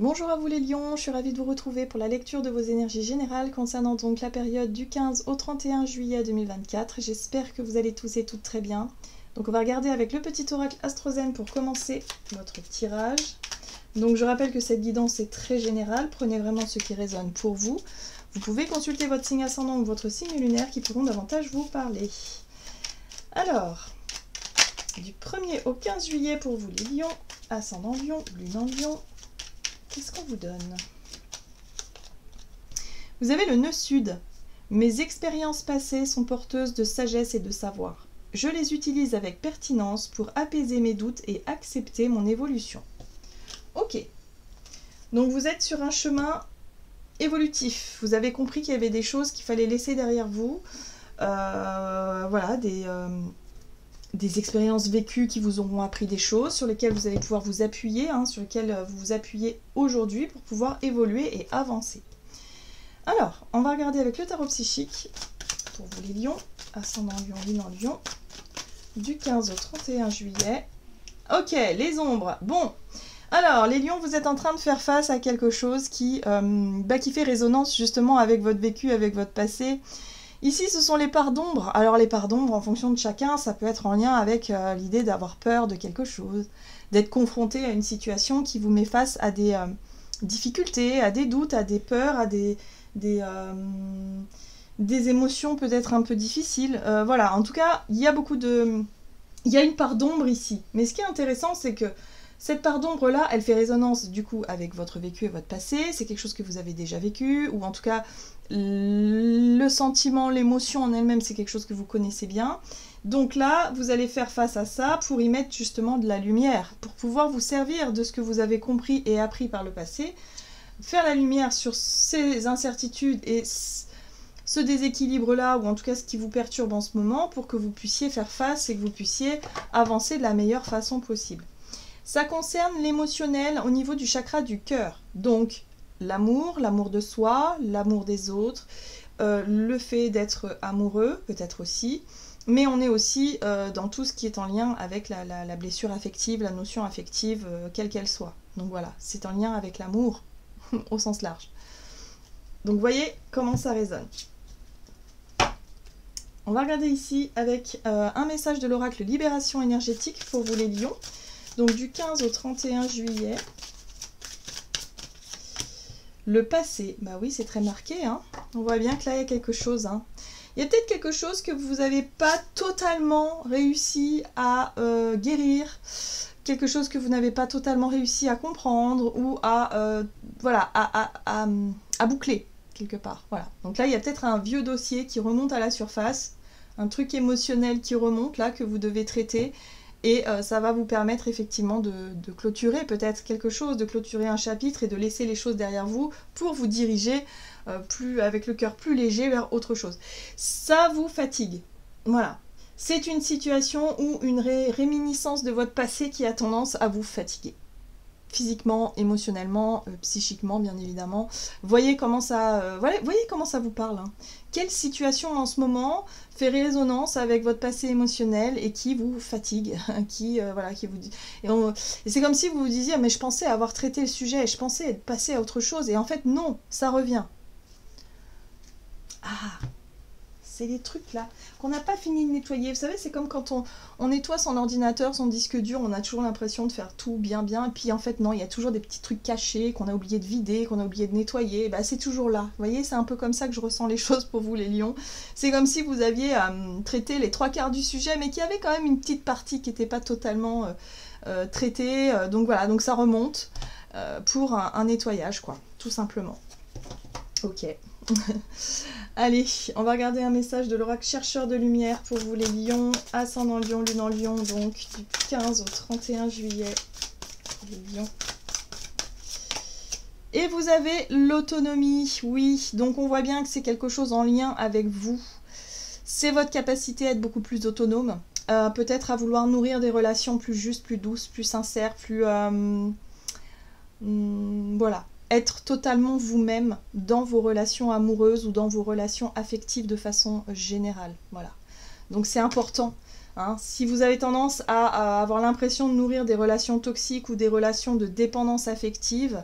Bonjour à vous les lions, je suis ravie de vous retrouver pour la lecture de vos énergies générales concernant donc la période du 15 au 31 juillet 2024. J'espère que vous allez tous et toutes très bien. Donc on va regarder avec le petit oracle Astrozen pour commencer notre tirage. Donc je rappelle que cette guidance est très générale, prenez vraiment ce qui résonne pour vous. Vous pouvez consulter votre signe ascendant ou votre signe lunaire qui pourront davantage vous parler. Alors, du 1er au 15 juillet pour vous les lions, ascendant lion, lune en lion. Qu'est-ce qu'on vous donne? Vous avez le nœud sud. Mes expériences passées sont porteuses de sagesse et de savoir. Je les utilise avec pertinence pour apaiser mes doutes et accepter mon évolution. Ok. Donc vous êtes sur un chemin évolutif. Vous avez compris qu'il y avait des choses qu'il fallait laisser derrière vous. Voilà, des expériences vécues qui vous auront appris des choses, sur lesquelles vous allez pouvoir vous appuyer, sur lesquelles vous vous appuyez aujourd'hui pour pouvoir évoluer et avancer. Alors, on va regarder avec le tarot psychique, pour vous les lions, ascendant lion, lune en lion, du 15 au 31 juillet. Ok, les ombres. Bon, alors les lions, vous êtes en train de faire face à quelque chose qui fait résonance justement avec votre vécu, avec votre passé. Ici, ce sont les parts d'ombre. Alors, les parts d'ombre, en fonction de chacun, ça peut être en lien avec l'idée d'avoir peur de quelque chose, d'être confronté à une situation qui vous met face à des difficultés, à des doutes, à des peurs, à des émotions peut-être un peu difficiles. Voilà, en tout cas, il y a une part d'ombre ici. Mais ce qui est intéressant, c'est que cette part d'ombre-là, elle fait résonance du coup avec votre vécu et votre passé. C'est quelque chose que vous avez déjà vécu, ou en tout cas, le sentiment, l'émotion en elle-même, c'est quelque chose que vous connaissez bien. Donc là, vous allez faire face à ça pour y mettre justement de la lumière, pour pouvoir vous servir de ce que vous avez compris et appris par le passé, faire la lumière sur ces incertitudes et ce déséquilibre-là, ou en tout cas ce qui vous perturbe en ce moment, pour que vous puissiez faire face et que vous puissiez avancer de la meilleure façon possible. Ça concerne l'émotionnel au niveau du chakra du cœur. Donc, l'amour de soi, l'amour des autres, le fait d'être amoureux, peut-être aussi. Mais on est aussi dans tout ce qui est en lien avec la blessure affective, la notion affective, quelle qu'elle soit. Donc voilà, c'est en lien avec l'amour, au sens large. Donc voyez comment ça résonne. On va regarder ici avec un message de l'oracle Libération énergétique pour vous les lions. Donc du 15 au 31 juillet. Le passé, bah oui, c'est très marqué. On voit bien que là, il y a quelque chose. Il y a peut-être quelque chose que vous n'avez pas totalement réussi à guérir. Quelque chose que vous n'avez pas totalement réussi à comprendre ou à boucler quelque part. Voilà. Donc là, il y a peut-être un vieux dossier qui remonte à la surface. Un truc émotionnel qui remonte là, que vous devez traiter. Et ça va vous permettre effectivement de clôturer peut-être quelque chose, de clôturer un chapitre et de laisser les choses derrière vous pour vous diriger avec le cœur plus léger vers autre chose. Ça vous fatigue. Voilà. C'est une situation ou une réminiscence de votre passé qui a tendance à vous fatiguer. Physiquement, émotionnellement, psychiquement bien évidemment. Voyez comment ça vous parle. Quelle situation en ce moment fait résonance avec votre passé émotionnel et qui vous fatigue, qui vous dit. Et c'est comme si vous vous disiez mais je pensais avoir traité le sujet, je pensais être passé à autre chose et en fait non, ça revient. Ah, c'est les trucs là qu'on n'a pas fini de nettoyer. Vous savez, c'est comme quand on nettoie son ordinateur, son disque dur, on a toujours l'impression de faire tout bien, et puis en fait non, il y a toujours des petits trucs cachés qu'on a oublié de vider, qu'on a oublié de nettoyer, bah, c'est toujours là. Vous voyez, c'est un peu comme ça que je ressens les choses pour vous les lions. C'est comme si vous aviez traité les 3/4 du sujet, mais qu'il y avait quand même une petite partie qui n'était pas totalement traitée. Donc voilà, donc ça remonte pour un nettoyage, quoi, tout simplement. Ok. Allez, on va regarder un message de l'oracle chercheur de lumière pour vous les lions, ascendant lion, lune en lion, donc du 15 au 31 juillet, les lions. Et vous avez l'autonomie, oui, donc on voit bien que c'est quelque chose en lien avec vous. C'est votre capacité à être beaucoup plus autonome, peut-être à vouloir nourrir des relations plus justes, plus douces, plus sincères, plus... voilà. Être totalement vous-même dans vos relations amoureuses ou dans vos relations affectives de façon générale. Voilà. Donc c'est important Hein. Si vous avez tendance à avoir l'impression de nourrir des relations toxiques ou des relations de dépendance affective,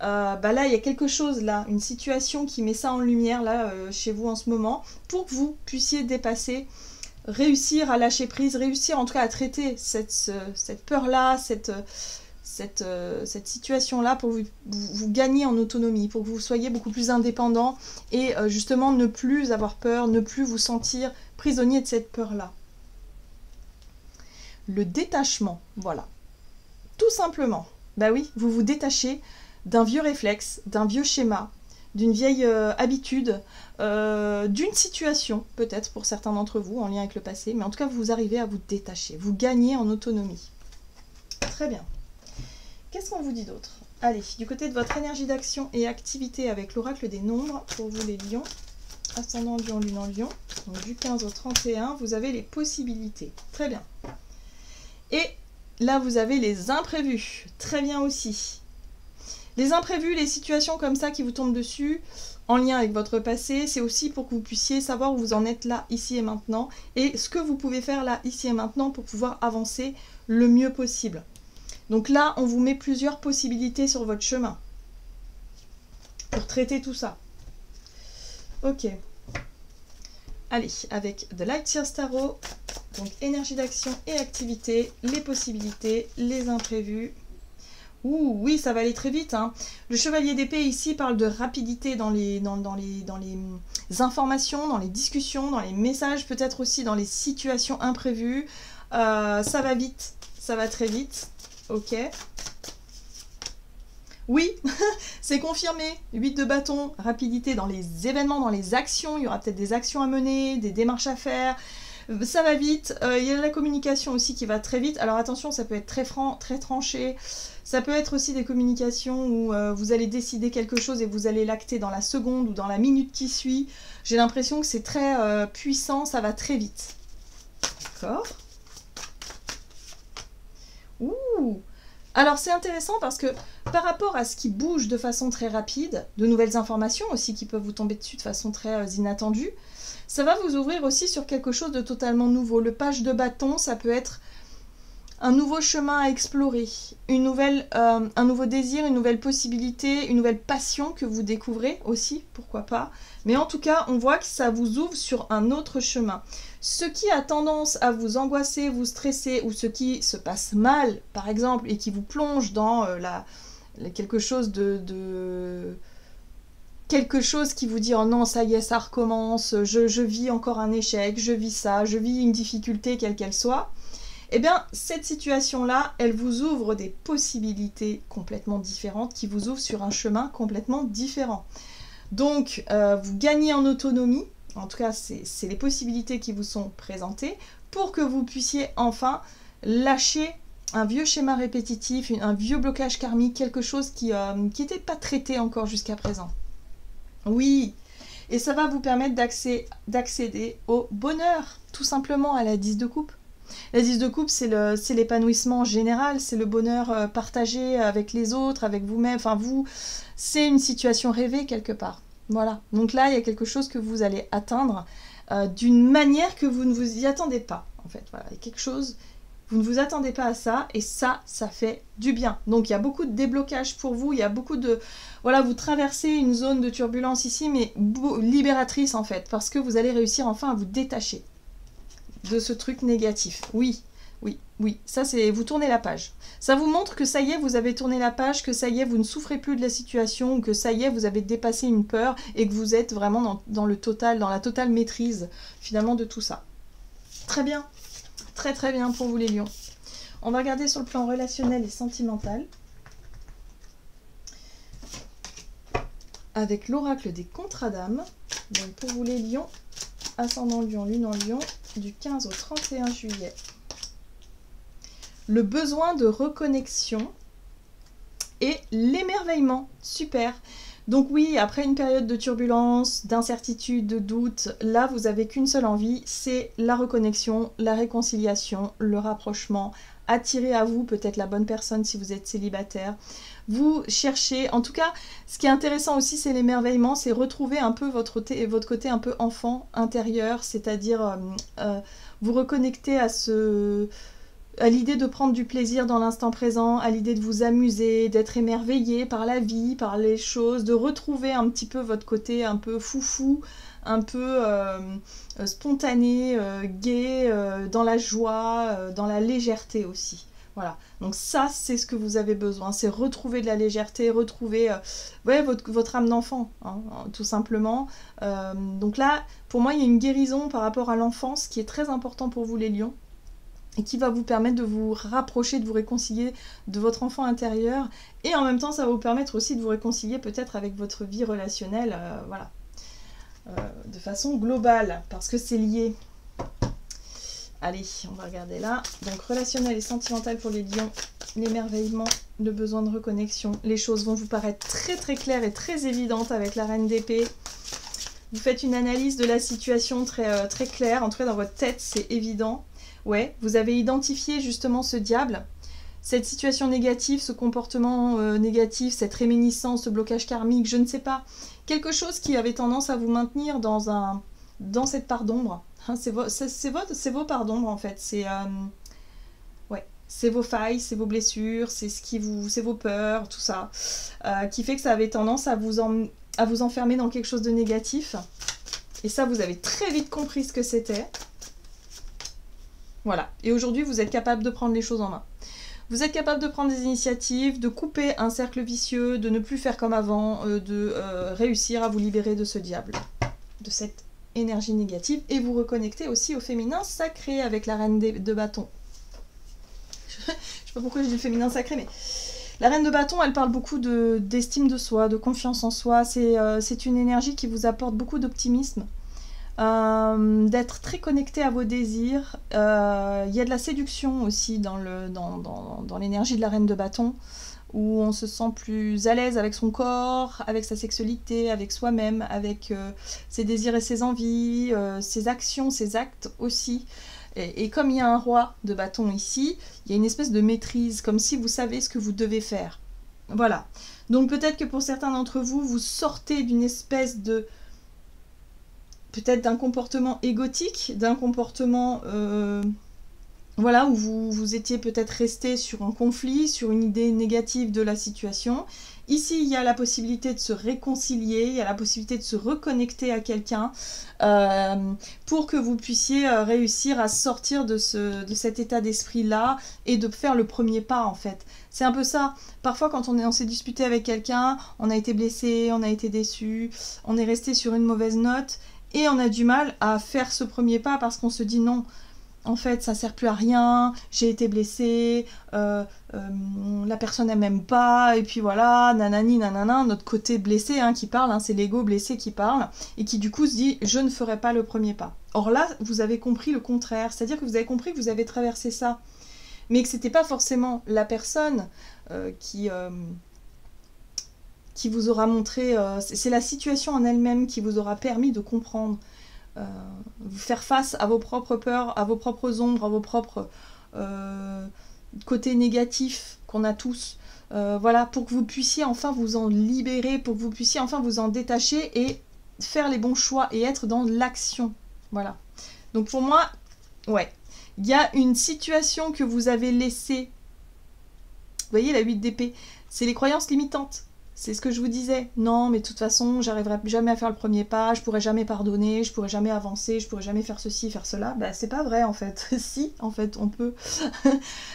bah là, il y a quelque chose, là, une situation qui met ça en lumière, là, chez vous en ce moment, pour que vous puissiez dépasser, réussir à lâcher prise, réussir en tout cas à traiter cette peur-là, cette situation-là pour vous gagner en autonomie, pour que vous soyez beaucoup plus indépendant et justement ne plus avoir peur, ne plus vous sentir prisonnier de cette peur-là. Le détachement, voilà. Tout simplement. Bah oui, vous vous détachez d'un vieux réflexe, d'un vieux schéma, d'une vieille habitude, d'une situation, peut-être pour certains d'entre vous, en lien avec le passé, mais en tout cas, vous arrivez à vous détacher, vous gagnez en autonomie. Très bien. Qu'est-ce qu'on vous dit d'autre? Allez, du côté de votre énergie d'action et activité avec l'oracle des nombres, pour vous les lions, ascendant lion, lune en lion, donc du 15 au 31, vous avez les possibilités. Très bien. Et là, vous avez les imprévus. Très bien aussi. Les imprévus, les situations comme ça qui vous tombent dessus, en lien avec votre passé, c'est aussi pour que vous puissiez savoir où vous en êtes là, ici et maintenant, et ce que vous pouvez faire là, ici et maintenant, pour pouvoir avancer le mieux possible. Donc là, on vous met plusieurs possibilités sur votre chemin pour traiter tout ça. Ok. Allez, avec The Light Years Tarot, donc énergie d'action et activité, les possibilités, les imprévus. Ouh, oui, ça va aller très vite. Hein. Le chevalier d'épée ici parle de rapidité dans les informations, dans les discussions, dans les messages, peut-être aussi dans les situations imprévues. Ça va vite, ça va très vite. Ok. Oui, c'est confirmé. 8 de bâton, rapidité dans les événements, dans les actions. Il y aura peut-être des actions à mener, des démarches à faire. Ça va vite. Il y a la communication aussi qui va très vite. Alors attention, ça peut être très franc, très tranché. Ça peut être aussi des communications où vous allez décider quelque chose et vous allez l'acter dans la seconde ou dans la minute qui suit. J'ai l'impression que c'est très puissant, ça va très vite. D'accord. Ouh! Alors c'est intéressant parce que par rapport à ce qui bouge de façon très rapide, de nouvelles informations aussi qui peuvent vous tomber dessus de façon très inattendue, ça va vous ouvrir aussi sur quelque chose de totalement nouveau. Le page de bâton, ça peut être un nouveau chemin à explorer, un nouveau désir, une nouvelle possibilité, une nouvelle passion que vous découvrez aussi, pourquoi pas. Mais en tout cas, on voit que ça vous ouvre sur un autre chemin. Ce qui a tendance à vous angoisser, vous stresser, ou ce qui se passe mal, par exemple, et qui vous plonge dans quelque chose quelque chose qui vous dit « Oh non, ça y est, ça recommence, je vis encore un échec, je vis ça, je vis une difficulté, quelle qu'elle soit », eh bien, cette situation-là, elle vous ouvre des possibilités complètement différentes, qui vous ouvrent sur un chemin complètement différent. Donc, vous gagnez en autonomie, en tout cas, c'est les possibilités qui vous sont présentées, pour que vous puissiez enfin lâcher un vieux schéma répétitif, un vieux blocage karmique, quelque chose qui n'était pas traité encore jusqu'à présent. Oui, et ça va vous permettre d'accéder au bonheur, tout simplement à la 10 de coupe. La 10 de coupe, c'est l'épanouissement général, c'est le bonheur partagé avec les autres, avec vous-même. Enfin, c'est une situation rêvée quelque part. Voilà. Donc là, il y a quelque chose que vous allez atteindre d'une manière que vous ne vous y attendez pas. En fait, voilà, il y a quelque chose, vous ne vous attendez pas à ça, et ça fait du bien. Donc il y a beaucoup de déblocage pour vous, il y a beaucoup de... Voilà, vous traversez une zone de turbulence ici, mais libératrice en fait, parce que vous allez réussir enfin à vous détacher de ce truc négatif. Oui, oui, oui, ça c'est, vous tournez la page. Ça vous montre que ça y est, vous avez tourné la page, que ça y est, vous ne souffrez plus de la situation, ou que ça y est, vous avez dépassé une peur, et que vous êtes vraiment dans la totale maîtrise, finalement, de tout ça. Très bien, très très bien pour vous les lions. On va regarder sur le plan relationnel et sentimental. Avec l'oracle des contrats d'âme. Donc pour vous les lions, ascendant lion, lune en lion, du 15 au 31 juillet. Le besoin de reconnexion et l'émerveillement. Super. Donc oui, après une période de turbulence, d'incertitude, de doute, là vous avez qu'une seule envie, c'est la reconnexion, la réconciliation, le rapprochement, attirer à vous peut-être la bonne personne si vous êtes célibataire. Vous cherchez, en tout cas, ce qui est intéressant aussi, c'est l'émerveillement, c'est retrouver un peu votre côté un peu enfant intérieur, c'est-à-dire vous reconnecter à l'idée de prendre du plaisir dans l'instant présent, à l'idée de vous amuser, d'être émerveillé par la vie, par les choses, de retrouver un petit peu votre côté un peu foufou, un peu spontané, gai, dans la joie, dans la légèreté aussi. Voilà, donc ça c'est ce que vous avez besoin, c'est retrouver de la légèreté, retrouver votre âme d'enfant, hein, tout simplement. Donc là, pour moi, il y a une guérison par rapport à l'enfance qui est très important pour vous les lions, et qui va vous permettre de vous rapprocher, de vous réconcilier de votre enfant intérieur, et en même temps ça va vous permettre aussi de vous réconcilier peut-être avec votre vie relationnelle, voilà, de façon globale, parce que c'est lié. Allez, on va regarder là. Donc relationnel et sentimental pour les lions, l'émerveillement, le besoin de reconnexion. Les choses vont vous paraître très très claires et très évidentes avec la reine d'épée. Vous faites une analyse de la situation très, très claire, en tout cas dans votre tête c'est évident. Ouais, vous avez identifié justement ce diable, cette situation négative, ce comportement négatif, cette réminiscence, ce blocage karmique, je ne sais pas. Quelque chose qui avait tendance à vous maintenir dans cette part d'ombre. Hein, c'est vos parts d'ombre en fait. C'est vos failles, c'est vos blessures, c'est vos peurs, tout ça, qui fait que ça avait tendance à vous enfermer dans quelque chose de négatif. Et ça, vous avez très vite compris ce que c'était. Voilà. Et aujourd'hui, vous êtes capable de prendre les choses en main. Vous êtes capable de prendre des initiatives, de couper un cercle vicieux, de ne plus faire comme avant, de réussir à vous libérer de ce diable, de cette énergie négative, et vous reconnecter aussi au féminin sacré avec la reine de bâton. Je sais pas pourquoi je dis le féminin sacré, mais la reine de bâton, elle parle beaucoup d'estime de soi, de confiance en soi. C'est une énergie qui vous apporte beaucoup d'optimisme, d'être très connecté à vos désirs. Il y a de la séduction aussi dans l'énergie de la reine de bâton, où on se sent plus à l'aise avec son corps, avec sa sexualité, avec soi-même, avec ses désirs et ses envies, ses actions, ses actes aussi. Et comme il y a un roi de bâton ici, il y a une espèce de maîtrise, comme si vous savez ce que vous devez faire. Voilà. Donc peut-être que pour certains d'entre vous, vous sortez d'une espèce de... peut-être d'un comportement égotique, d'un comportement... voilà, où vous étiez peut-être resté sur un conflit, sur une idée négative de la situation. Ici, il y a la possibilité de se réconcilier, il y a la possibilité de se reconnecter à quelqu'un pour que vous puissiez réussir à sortir de cet état d'esprit-là et de faire le premier pas, en fait. C'est un peu ça. Parfois, quand on s'est disputé avec quelqu'un, on a été blessé, on a été déçu, on est resté sur une mauvaise note et on a du mal à faire ce premier pas parce qu'on se dit non. En fait, ça sert plus à rien, j'ai été blessée, la personne elle m'aime pas, et puis voilà, nanani, nanana, notre côté blessé hein, qui parle, hein, c'est l'ego blessé qui parle, et qui du coup se dit, je ne ferai pas le premier pas. Or là, vous avez compris le contraire, c'est-à-dire que vous avez compris que vous avez traversé ça, mais que c'était pas forcément la personne qui vous aura montré, c'est la situation en elle-même qui vous aura permis de comprendre. Vous faire face à vos propres peurs, à vos propres ombres, à vos propres côtés négatifs qu'on a tous. Voilà, pour que vous puissiez enfin vous en libérer, pour que vous puissiez enfin vous en détacher et faire les bons choix et être dans l'action. Voilà. Donc pour moi, ouais, il y a une situation que vous avez laissée. Vous voyez la 8 d'épée, c'est les croyances limitantes. C'est ce que je vous disais. Non, mais de toute façon, j'arriverai jamais à faire le premier pas, je pourrai jamais pardonner, je pourrai jamais avancer, je pourrai jamais faire ceci, faire cela. Bah, c'est pas vrai en fait. Si, en fait, on peut.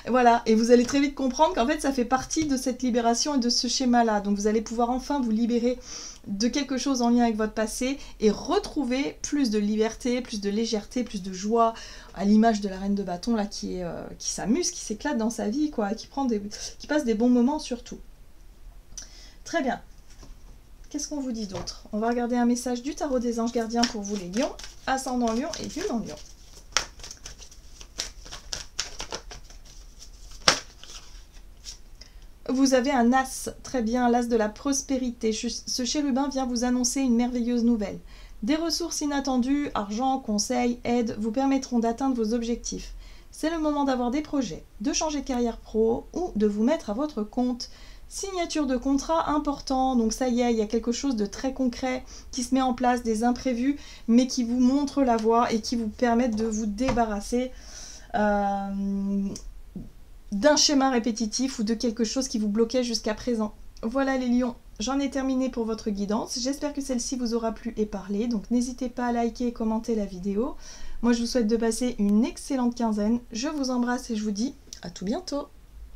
Voilà. Et vous allez très vite comprendre qu'en fait, ça fait partie de cette libération et de ce schéma-là. Donc, vous allez pouvoir enfin vous libérer de quelque chose en lien avec votre passé et retrouver plus de liberté, plus de légèreté, plus de joie, à l'image de la reine de bâton là qui s'amuse, qui s'éclate dans sa vie, quoi, qui passe des bons moments surtout. Très bien. Qu'est-ce qu'on vous dit d'autre? On va regarder un message du tarot des anges gardiens pour vous les lions, ascendant lion et lune en lion. Vous avez un as, très bien, l'as de la prospérité. Ce chérubin vient vous annoncer une merveilleuse nouvelle. Des ressources inattendues, argent, conseils, aide, vous permettront d'atteindre vos objectifs. C'est le moment d'avoir des projets, de changer de carrière pro ou de vous mettre à votre compte. Signature de contrat important, donc ça y est, il y a quelque chose de très concret qui se met en place, des imprévus, mais qui vous montrent la voie et qui vous permettent de vous débarrasser d'un schéma répétitif ou de quelque chose qui vous bloquait jusqu'à présent. Voilà les lions, j'en ai terminé pour votre guidance. J'espère que celle-ci vous aura plu et parlé, donc n'hésitez pas à liker et commenter la vidéo. Moi je vous souhaite de passer une excellente quinzaine, je vous embrasse et je vous dis à tout bientôt.